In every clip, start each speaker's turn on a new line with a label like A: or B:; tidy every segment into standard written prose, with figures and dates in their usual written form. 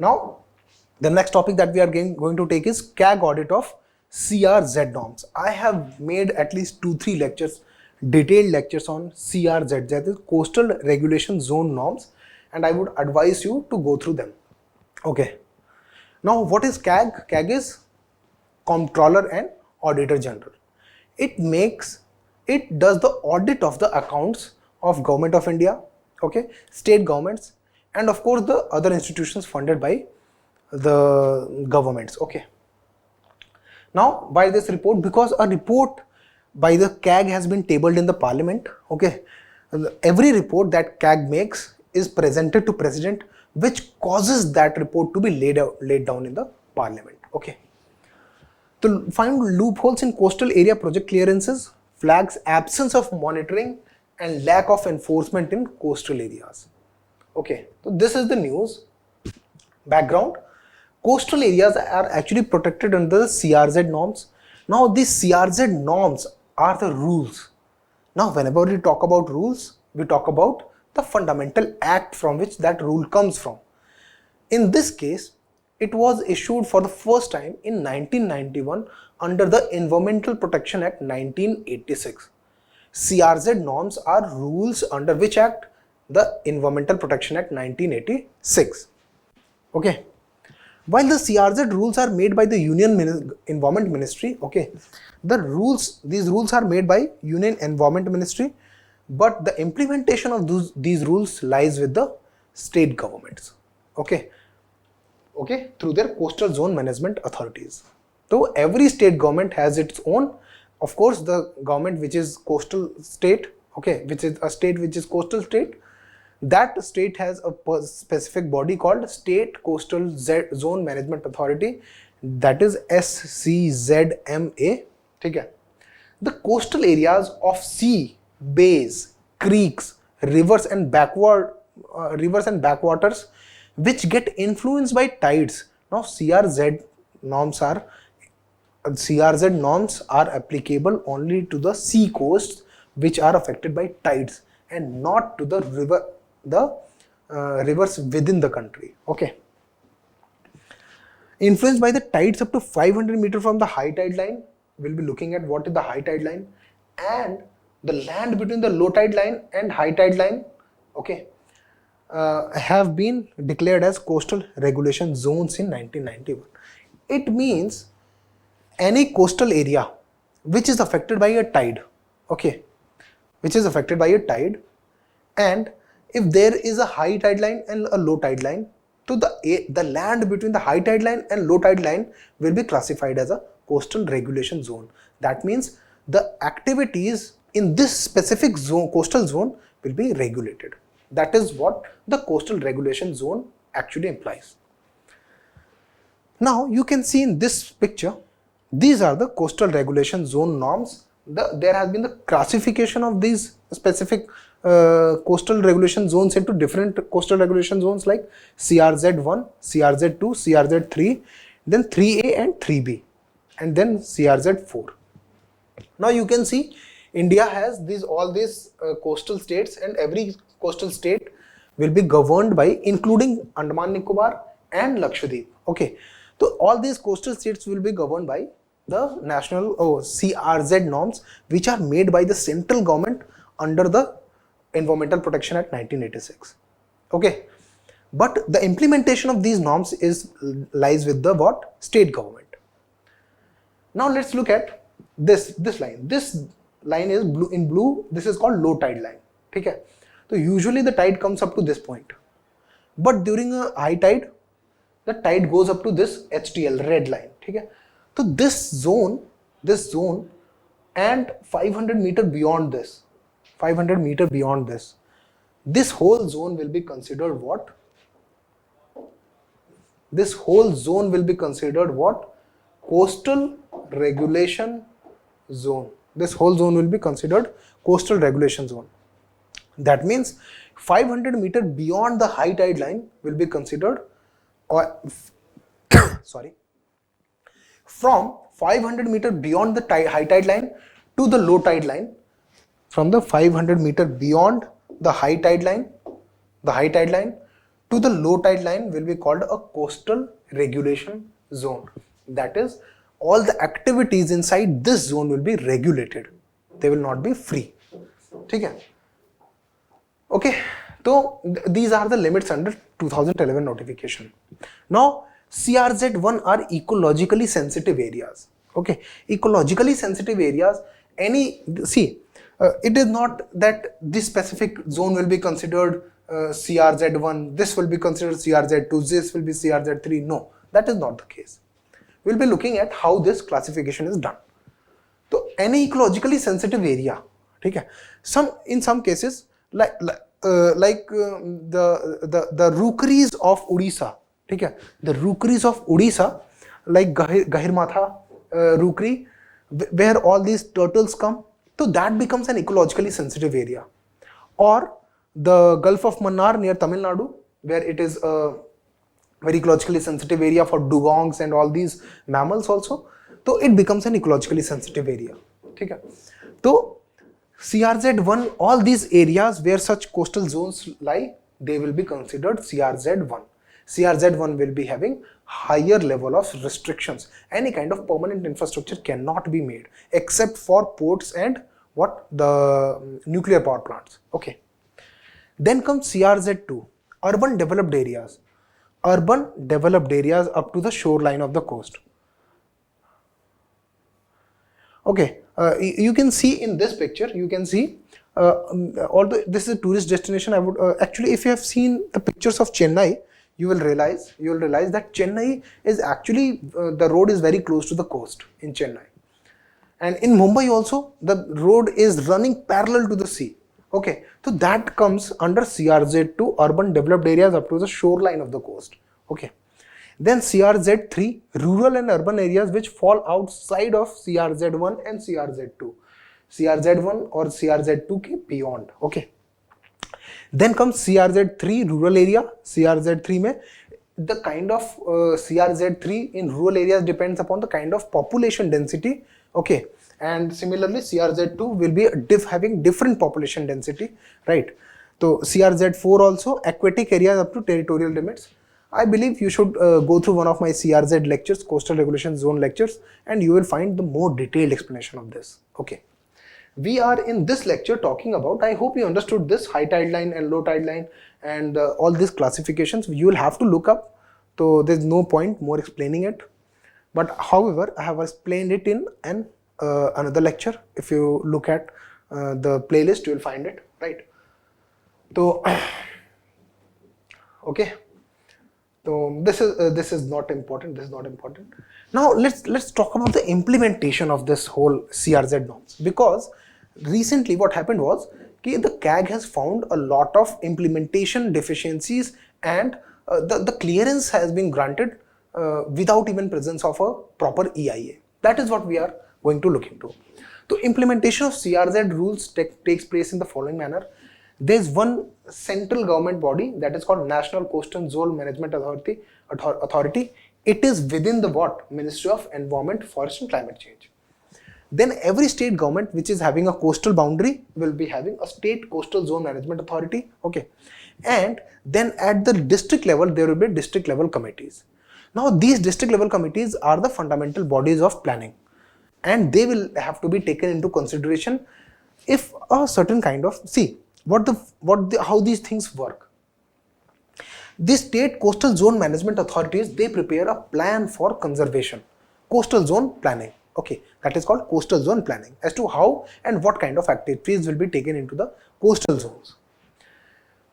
A: Now, the next topic that we are going to take is CAG audit of CRZ norms. I have made at least 2-3 lectures, detailed lectures on CRZ, that is Coastal Regulation Zone norms, and I would advise you to go through them. Okay. Now, what is CAG? CAG is Comptroller and Auditor General. It does the audit of the accounts of Government of India, okay, state governments, and of course the other institutions funded by the governments. Okay. Now, by this report, because a report by the CAG has been tabled in the Parliament, okay, every report that CAG makes is presented to President, which causes that report to be laid down in the Parliament. Okay. To find loopholes in coastal area project clearances, flags absence of monitoring and lack of enforcement in coastal areas. Okay, so this is the news. Background: coastal areas are actually protected under the CRZ norms. Now, these CRZ norms are the rules. Now, whenever we talk about rules, we talk about the fundamental act from which that rule comes from. In this case, it was issued for the first time in 1991 under the Environmental Protection Act 1986. CRZ norms are rules under which act? The Environmental Protection Act 1986. Okay. While the CRZ rules are made by the Union Environment Ministry, okay, these rules are made by Union Environment Ministry, but the implementation of these rules lies with the state governments. Okay. Okay, through their coastal zone management authorities. So every state government has its own. Of course, the government which is coastal state, okay, which is a state which is coastal state, that state has a specific body called State Coastal Zone Management Authority, that is SCZMA. Okay. The coastal areas of sea, bays, creeks, rivers and backwaters which get influenced by tides. Now, CRZ norms are applicable only to the sea coasts which are affected by tides and not to the rivers within the country. Okay. Influenced by the tides up to 500 meters from the high tide line. We'll be looking at what is the high tide line and the land between the low tide line and high tide line. Okay. Have been declared as coastal regulation zones in 1991. It means any coastal area which is affected by a tide, okay, which is affected by a tide, and if there is a high tide line and a low tide line, to the land between the high tide line and low tide line will be classified as a coastal regulation zone. That means the activities in this specific zone, coastal zone, will be regulated. That is what the coastal regulation zone actually implies. Now, you can see in this picture, these are the coastal regulation zone norms. There has been the classification of these specific coastal regulation zones into different coastal regulation zones like CRZ1, CRZ2, CRZ3, then 3A and 3B, and then CRZ4. Now, you can see India has all these coastal states, and every coastal state will be governed by, including Andaman Nicobar and Lakshadweep. Okay, so all these coastal states will be governed by the national CRZ norms, which are made by the central government under the Environmental Protection Act 1986. Okay, but the implementation of these norms lies with the what? State government. Now let's look at this line. This line is blue in blue. This is called low tide line. Okay. So usually the tide comes up to this point, but during a high tide, the tide goes up to this HTL red line. Okay. So this zone and 500 meter beyond this, this whole zone will be considered what? This whole zone will be considered what? Coastal regulation zone. This whole zone will be considered coastal regulation zone. That means 500 meter beyond the high tide line will be considered, or sorry, from 500 meter beyond the high tide line to the low tide line, from the 500 meter beyond the high tide line to the low tide line will be called a coastal regulation zone. That is, all the activities inside this zone will be regulated. They will not be free. Okay. Okay. So these are the limits under 2011 notification. Now CRZ1 are ecologically sensitive areas. Okay, ecologically sensitive areas, it is not that this specific zone will be considered CRZ1, this will be considered CRZ2, this will be CRZ3. No, that is not the case. We'll be looking at how this classification is done. So any ecologically sensitive area, okay, in some cases like the rookeries of Odisha, okay, the rookeries of Odisha, like Gahirmatha rookery, where all these turtles come, so that becomes an ecologically sensitive area. Or the Gulf of Mannar near Tamil Nadu, where it is a very ecologically sensitive area for dugongs and all these mammals also, so it becomes an ecologically sensitive area. Okay. So CRZ1, all these areas where such coastal zones lie, they will be considered CRZ1. CRZ1 will be having higher level of restrictions. Any kind of permanent infrastructure cannot be made except for ports and the nuclear power plants. Okay. Then comes CRZ2, urban developed areas. Urban developed areas up to the shoreline of the coast. Okay, you can see in this picture, you can see, although this is a tourist destination, I would actually, if you have seen the pictures of Chennai, you will realize that Chennai is actually, the road is very close to the coast in Chennai. And in Mumbai also, the road is running parallel to the sea. Okay, so that comes under CRZ2, urban developed areas up to the shoreline of the coast. Okay. Then CRZ3, rural and urban areas which fall outside of CRZ1 and CRZ2. CRZ1 or CRZ2 ke beyond. Okay. Then comes CRZ3, rural area. CRZ3 mein, the kind of CRZ3 in rural areas depends upon the kind of population density. Okay. And similarly, CRZ2 will be having different population density, right? So CRZ4 also, aquatic areas up to territorial limits. I believe you should go through one of my CRZ lectures, Coastal Regulation Zone lectures, and you will find the more detailed explanation of this. Okay. We are in this lecture talking about, I hope you understood this high tide line and low tide line and all these classifications. You will have to look up, so there's no point more explaining it. But however, I have explained it in another lecture. If you look at the playlist, you will find it, right? So, okay. So this is not important. This is not important. Now let's talk about the implementation of this whole CRZ norms, because recently what happened was the CAG has found a lot of implementation deficiencies, and the clearance has been granted without even presence of a proper EIA. That is what we are going to look into. So implementation of CRZ rules takes place in the following manner. There is one central government body that is called National Coastal Zone Management Authority. It is within the Ministry of Environment, Forest and Climate Change. Then every state government which is having a coastal boundary will be having a State Coastal Zone Management Authority. Okay. And then at the district level, there will be district level committees. Now these district level committees are the fundamental bodies of planning, and they will have to be taken into consideration if a certain kind of, how these things work. These state coastal zone management authorities, they prepare a plan for conservation, coastal zone planning. Okay, that is called coastal zone planning, as to how and what kind of activities will be taken into the coastal zones.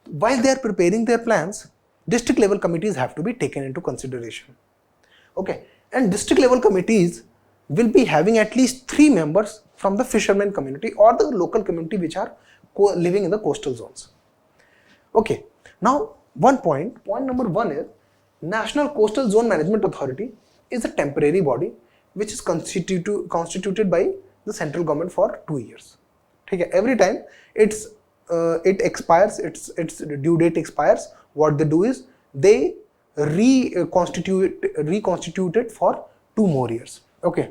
A: While they are preparing their plans, district level committees have to be taken into consideration. Okay, and district level committees will be having at least 3 members from the fishermen community or the local community which are living in the coastal zones. Okay, now point number 1 is National Coastal Zone Management Authority is a temporary body which is constituted by the central government for 2 years. Okay, every time it expires, its due date expires, what they do is they reconstitute it for 2 more years. Okay,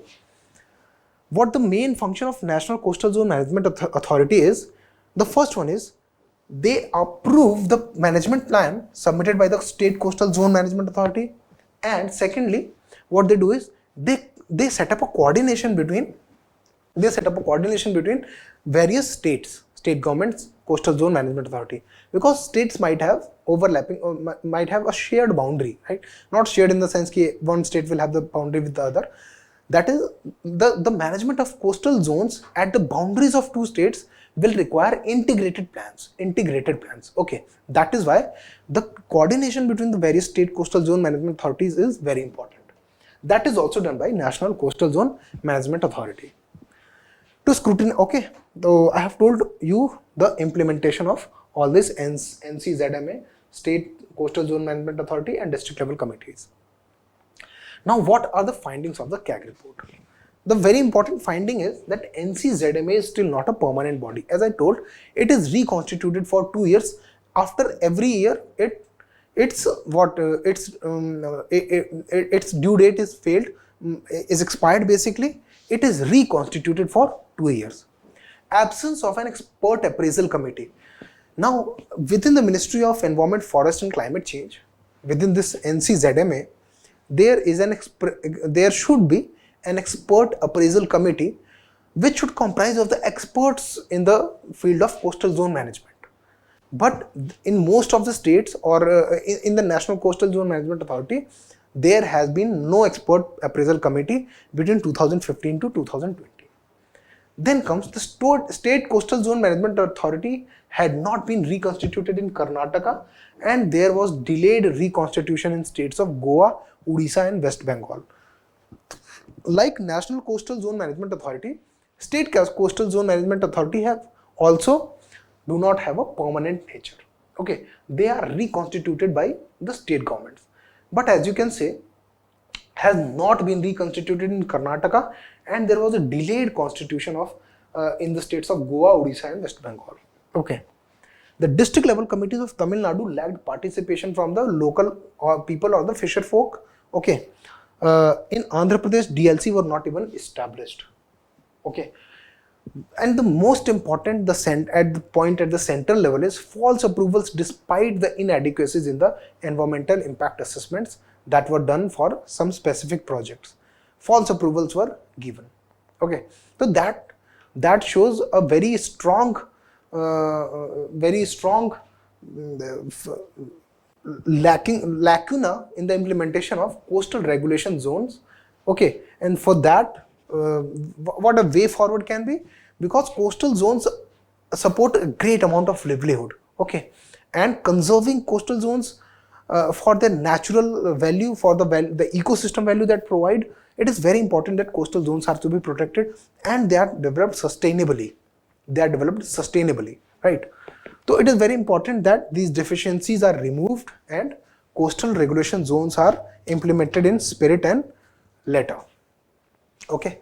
A: what the main function of National Coastal Zone Management Authority is, the first one is they approve the management plan submitted by the State Coastal Zone Management Authority, and secondly, what they do is they set up a coordination between various state governments, Coastal Zone Management Authority, because states might have overlapping or might have a shared boundary, right? Not shared in the sense that one state will have the boundary with the other. That is, the management of coastal zones at the boundaries of two states will require integrated plans. Okay, that is why the coordination between the various state coastal zone management authorities is very important. That is also done by National Coastal Zone Management Authority. To scrutinize, okay, so I have told you the implementation of all this NCZMA, State Coastal Zone Management Authority, and district level committees. Now, what are the findings of the CAG report? The very important finding is that NCZMA is still not a permanent body. As I told, it is reconstituted for 2 years. After every year, its due date is failed, is expired basically. It is reconstituted for 2 years. Absence of an expert appraisal committee. Now, within the Ministry of Environment, Forest and Climate Change, within this NCZMA, there should be an expert appraisal committee which should comprise of the experts in the field of coastal zone management. But in most of the states or in the National Coastal Zone Management Authority, there has been no expert appraisal committee between 2015 to 2020. Then comes the State Coastal Zone Management Authority had not been reconstituted in Karnataka, and there was delayed reconstitution in states of Goa, Odisha and West Bengal. Like National Coastal Zone Management Authority, State Coastal Zone Management Authority have also do not have a permanent nature. Okay, they are reconstituted by the state governments. But as you can say, has not been reconstituted in Karnataka, and there was a delayed constitution of in the states of Goa, Odisha and West Bengal. Okay. The district level committees of Tamil Nadu lacked participation from the local people or the fisher folk. Okay. In Andhra Pradesh, DLC were not even established. Okay. And the most important, at the central level is false approvals despite the inadequacies in the environmental impact assessments that were done for some specific projects. False approvals were given. Okay. So that shows a very strong lacuna in the implementation of coastal regulation zones. Okay, and for that, what a way forward can be, because coastal zones support a great amount of livelihood. Okay, and conserving coastal zones for their natural value, for the ecosystem value that provide, it is very important that coastal zones have to be protected and they are developed sustainably. Right? So it is very important that these deficiencies are removed and coastal regulation zones are implemented in spirit and letter. Okay.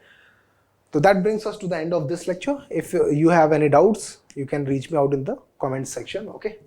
A: So that brings us to the end of this lecture. If you have any doubts, you can reach me out in the comment section. Okay.